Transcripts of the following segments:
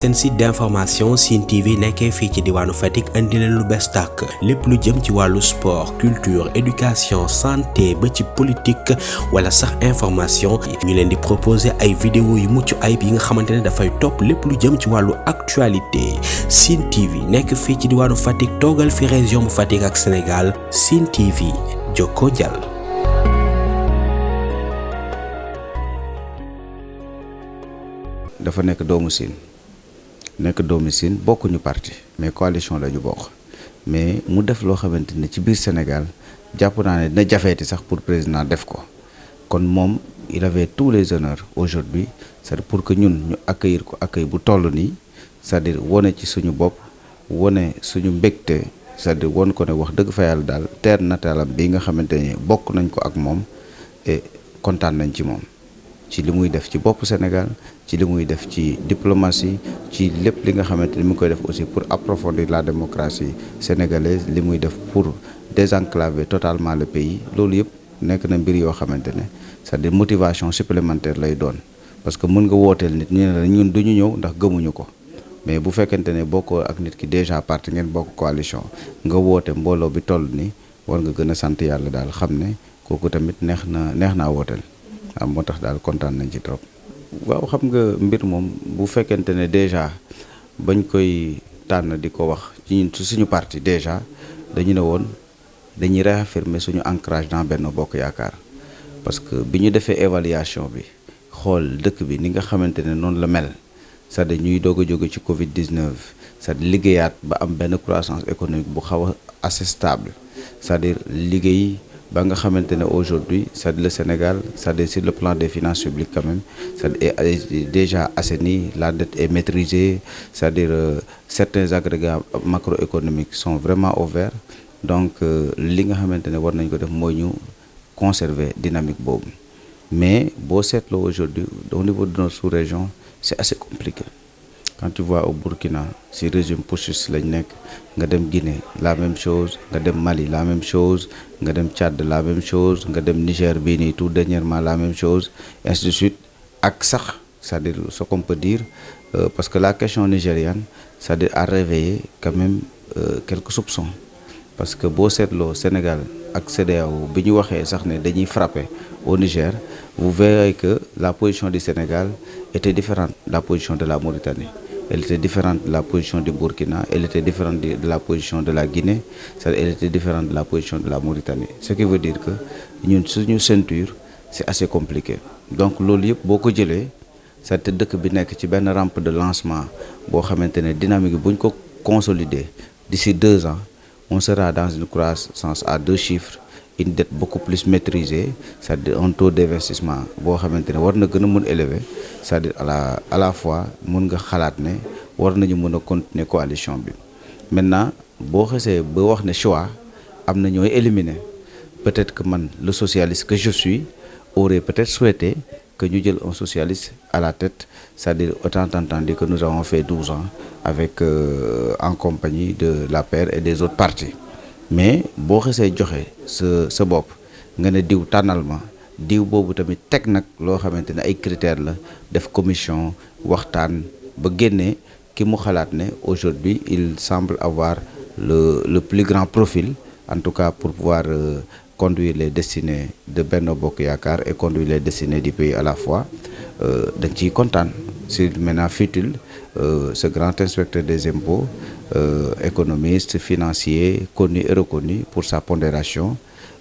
seen site d'information Sine TV nekkee fii ci diwaanu Fatick andi leen lu bees tàkk lépp lu jëm ci wàllu sport culture éducation santé ba ci politique wala sax information ñu leen di proposer ay vidéo yu mucc ayib yi nga xamante ne dafay topp lépp lu jëm ci wàllu actualité Sine TV nekk fii ci diwaanu Fatick toogal fi région bu Fatick ak Sénégal Sine TV jokkoo jàll. dafa nekk doomu Sine bokkuñu parti mais coalition la ñu bokk mais mu def loo xamante ne ci biir Sénégal jàpp naa ne dina jafeeti sax pour président def ko kon moom il avait tous les honneurs aujourd'hui c'est-à-dire pour que ñun ñu accueillir ko accueil bu toll nii c'est-à-dire wone ci suñu bopp wone suñu mbégte c'est-à-dire won ko ne wax dëgg fa yàlla daal terre natalam bi nga xamante ne bokk nañ ko ak moom et kontaan nañ ci moom ci li muy def ci bopp Sénégal ci li muy def ci diplomatie ci lépp li nga xamante ni mu ngi koy def aussi pour approfondir la démocratie sénégalaise li muy def pour désenclaver totalement le pays loolu yëpp nekk na mbir yoo xamante ne c'est-à-dire motivation supplémentaire lay doon parce que mën nga wooteel nit ñu ne la ñun duñu ñëw ndax gëmuñu ko mais bu fekkente ne bokkoo ak nit ki déjà parti ngeen bokk coalition nga woote mbooloo bi toll ni war nga gën a sant yàlla daal xam ne kooku tamit neex naa wooteel waaw moo tax daal kontaan nañ ci trop. waaw xam nga mbir moom bu fekkente ne déjà bañ koy tànn di ko wax ci ñun suñu parti déjà dañu ne woon dañuy réaffirmer suñu ancrage dans Benno Bokk Yaakaar parce que bi ñu defee évaluation bi xool dëkk bi ni nga xamante ne noonu la mel c'est-à-dire ñuy doog a jóge ci Covid-19 c'est-à-dire liggéeyaat ba am benn croissance économique bu xaw a assez stable c'est-à-dire liggéey ba nga xamante ne aujourd'hui c'est-à-dire le Sénégal c'est-à-dire sur le plan des finances publiques quand même c'est-à-dire est déjà assaini, la dette est maîtrisée, c'est-à-dire certains agrégats macroéconomiques sont vraiment au vert donc li nga xamante ne war nañ ko def mooy ñu conserver dynamique boobu mais boo seetloo aujourd'hui au niveau de notre sous-région c'est assez compliqué. Quand tu vois au Burkina si régime putschiste lañ nekk nga dem Guinée la même chose nga dem Mali la même chose nga dem Tchad la même chose nga dem Niger bii nii tout dernièrement la même chose ainsi de suite ak sax c'est-à-dire ce qu'on peut dire parce que la question nigériane c'est-à-dire a réveillé quand même quelques soupçons parce que boo seetloo Sénégal ak CEDEAO bi ñu waxee sax ne dañuy frapper au Niger vous verrez que la position du Sénégal était différente de la position de la Mauritanie. Elle était différente de la position du Burkina, elle était différente de la position de la Guinée, elle était différente de la position de la Mauritanie. Ce qui veut dire que ñun suñu ceinture c'est assez compliqué. Donc loolu yëpp boo ko jëlee c'est dëkk bi nekk ci benn rampe de lancement boo xamante ne dynamique bi bu ñu ko consolider d'ici 2 ans on sera dans une croissance à 2 chiffres, une dette beaucoup plus maîtrisée, c'est-à-dire un taux d'investissement boo xamante ne war na gën a mën élever c'est-à-dire à la fois mën nga xalaat ne war nañu mën a continuer coalition bi maintenant boo xesee ba wax ne choix am na ñooy éliminer peut-être que man le socialiste que je suis aurait peut-être souhaité que ñu jël un socialiste à la tête c'est-à-dire autant entendu que nous avons fait 12 ans avec en compagnie de l'APR et des autres partis mais boo xesee joxe sa bopp nga ne diw tànnal ma diw boobu tamit teg nag loo xamante ne ay critères la def commission waxtaan ba génnee ki mu xalaat ne aujourd'hui il semble avoir le plus grand profil en tout cas pour pouvoir conduire les destinées de Benno Bokk Yaakaar et conduire les destinées du pays à la fois dañ ciy kontaan si maintenant fut-il ce grand inspecteur des impôts économiste financier connu et reconnu pour sa pondération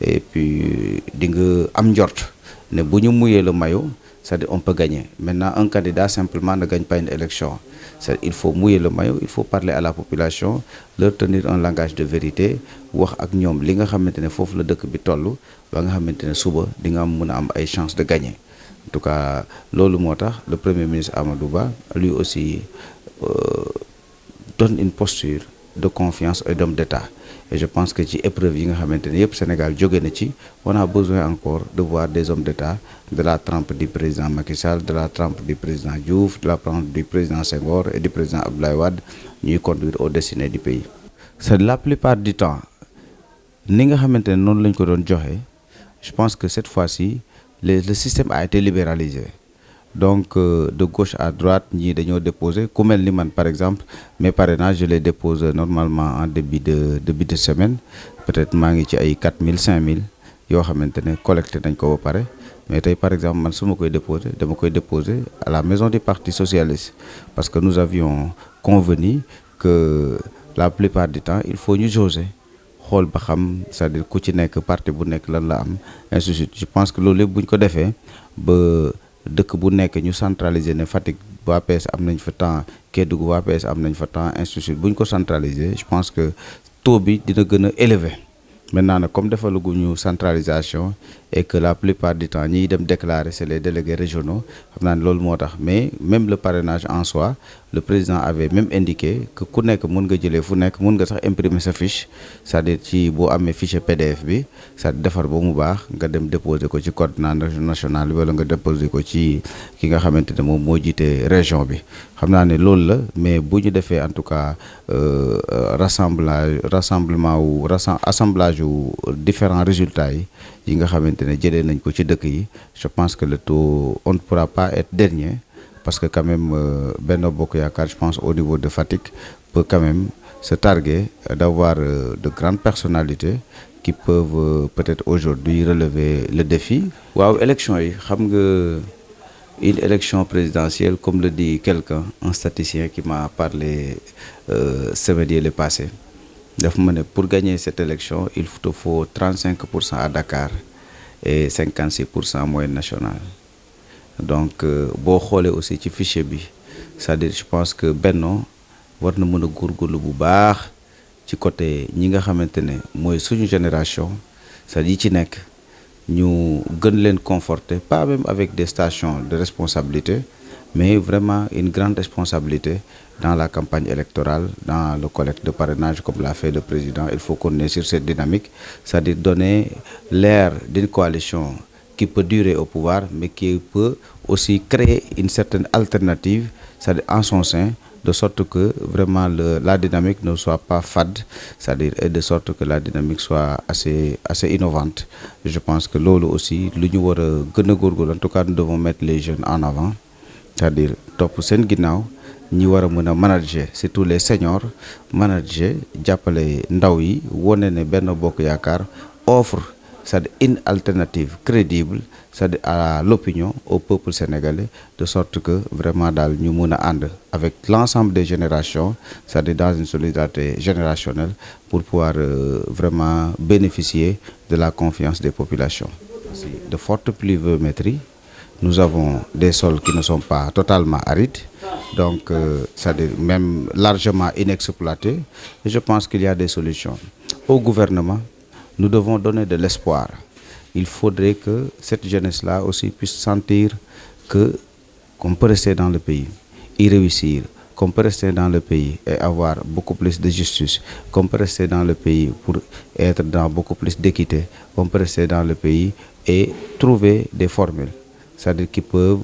et puis di nga am njort ne bu ñu mouiller le maillot c'est-à-dire on peut gagner maintenant un candidat simplement ne gagne pas une élection c'est-à-dire il faut mouiller le maillot il faut parler à la population leur tenir un langage de vérité wax ak ñoom li nga xamante ne foofu la dëkk bi toll ba nga xamante ne suba di nga mën a am ay chances de gagner en tout cas loolu moo tax le premier ministre Amadou Ba lui aussi donne une posture de confiance et d'homme d'État et je pense que ci épreuve yi nga xamante ne yëpp Sénégal jóge na ci on a besoin encore de voir des hommes d'État de la trempe du président Macky Sall de la trempe du président Diouf de la trempe du président Senghor et du président Abdoulaye Wade ñuy conduire aux destinées du pays. c'est la plupart du temps ni nga xamante ne noonu lañ ko doon joxe je pense que cette fois-ci le système a été libéralisé Donc, de gauche à droite, ñii dañoo déposé ku mel ni man par exemple mes parrainages je les dépose normalement en début de semaine peut-être maa ngi ci ay 4000 5000 yoo xamante ne collecté nañ ko ba pare mais tey par exemple man su ma koy déposé dama koy déposé à la maison du Parti socialiste parce que nous avions convenu que la plupart du temps il faut ñu jauger xool ba xam c'est-à-dire ku ci nekk parti bu nekk lan la am ainsi de suite je pense que loolu lépp bu ñu ko defee ba dëkk bu nekk ñu centraliser ne Fatick waa PS am nañ fa temps Kédougou waa PS am nañ fa temps ainsi de suite bu ñu ko centraliser je pense que taux bi dina gën a élevé maintenant nag comme defaluguñu centralisation et que la plupart du temps ñiy dem déclarer c'est les délégués régionaux xam naa ne loolu moo tax mais même le parrainage en soi le président avait même indiqué que ku nekk mun nga jëlee fu nekk mun nga sax imprimer sa fiche c'est-à-dire ci boo amee fichier PDF bi c'est-à-dire defar ba mu baax nga dem déposer ko ci coordinateur national bi wala nga déposer ko ci ki nga xamante ne moom moo jiite région bi xam naa ne loolu la mais bu ñu defee en tout cas assemblage wu différents résultats yi nga xamante ne jëlee nañ ko ci dëkk yi je pense que le taux on ne pourra pas être dernier parce que quand même Benno Bokk Yaakaar je pense au niveau de Fatick peut quand même se targuer d'avoir de grandes personnalités qui peuvent peut-être aujourd'hui relever le défi. waaw élection yi xam nga une élection présidentielle comme le dit quelqu'un un statisticien qui m'a parlé semaine yële passé daf ma ne pour gagner cette élection il te faut 35% à Dakar et 56% moyenne nationale donc boo xoolee aussi ci fichier bi c'est-à-dire je pense que Benno war na mën a góorgóorlu bu baax ci côté ñi nga xamante ne mooy suñu génération c'est-à-dire yi ci nekk ñu gën leen conforter pas même avec des stations de responsabilité mais vraiment une grande responsabilité dans la campagne électorale, dans le collecte de parrainage comme l'a fait le président. Il faut qu'on ait sur cette dynamique, c'est-à-dire donner l'air d'une coalition qui peut durer au pouvoir, mais qui peut aussi créer une certaine alternative, c'est-à-dire en son sein, de sorte que vraiment la dynamique ne soit pas fade, c'est-à-dire et de sorte que la dynamique soit assez innovante. Je pense que l'OLO aussi, en tout cas nous devons mettre les jeunes en avant, c'est-à-dire top sen ginnaaw ñi war a mën a manager surtout les seniors manager jàppale ndaw yi wone ne Benno Bokk Yaakaar offre c'est-à-dire une alternative crédible c'est-à-dire à l'opinion au peuple sénégalais de sorte que vraiment daal ñu mën a ànd avec l'ensemble des générations c'est-à-dire dans une solidarité générationnelle pour pouvoir vraiment bénéficier de la confiance des populations. De fortes pluviométries. Nous avons des sols qui ne sont pas totalement arides, donc c'est-à-dire même largement inexploités. Et je pense qu'il y a des solutions. Au gouvernement, nous devons donner de l'espoir. Il faudrait que cette jeunesse-là aussi puisse sentir qu'on peut rester dans le pays, y réussir, qu'on peut rester dans le pays et avoir beaucoup plus de justice, qu'on peut rester dans le pays pour être dans beaucoup plus d'équité, qu'on peut rester dans le pays et trouver des formules, c'est-à-dire qui peuvent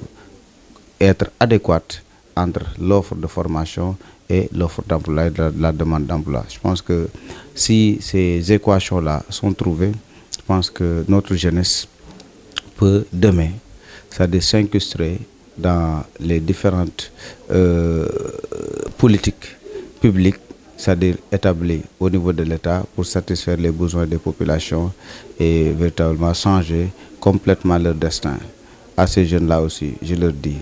être adéquates entre l'offre de formation et l'offre d'emploi, la demande d'emploi. Je pense que si ces équations-là sont trouvées, je pense que notre jeunesse peut demain, c'est-à-dire s'incruster dans les différentes politiques publiques, c'est-à-dire établies au niveau de l'État pour satisfaire les besoins des populations et véritablement changer complètement leur destin. À ces jeunes-là aussi, je leur dis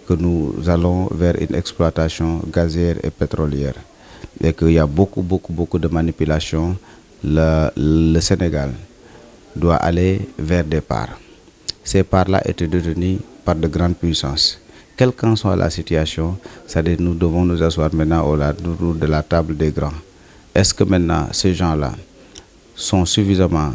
que nous allons vers une exploitation gazière et pétrolière et qu'il y a beaucoup de manipulations. Le Sénégal doit aller vers des parts. Ces parts-là étaient détenues par de grandes puissances. Quelle qu'en soit la situation, c'est-à-dire nous devons nous asseoir maintenant autour de la table des grands. Est-ce que maintenant ces gens-là sont suffisamment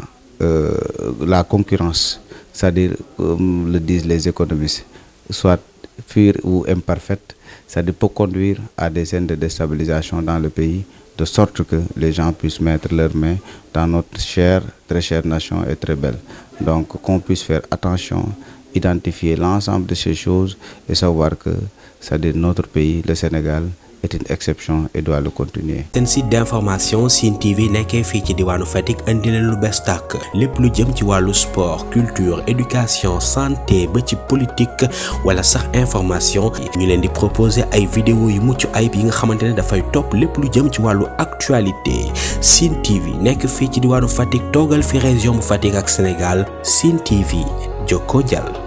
la concurrence, c'est-à-dire comme le disent les économistes, soit pure ou imparfaite, c'est-à-dire peut conduire à des scènes de déstabilisation dans le pays, de sorte que les gens puissent mettre leurs mains dans notre chère, très chère nation et très belle. Donc qu'on puisse faire attention, identifier l'ensemble de ces choses et savoir que c'est-à-dire notre pays, le Sénégal, est une exception et doit le continuer. seen site d'information Sine TV nekkee fii ci diwaanu Fatick andi leen lu bees tàkk lépp lu jëm ci wàllu sport culture éducation santé ba ci politique wala sax information ñu leen di proposer ay vidéo yu mucc ayib yi nga xamante ne dafay topp lépp lu jëm ci wàllu actualité Sine TV nekk fii ci diwaanu Fatick toogal fi région bu Fatick ak Sénégal Sine TV jokko jàll.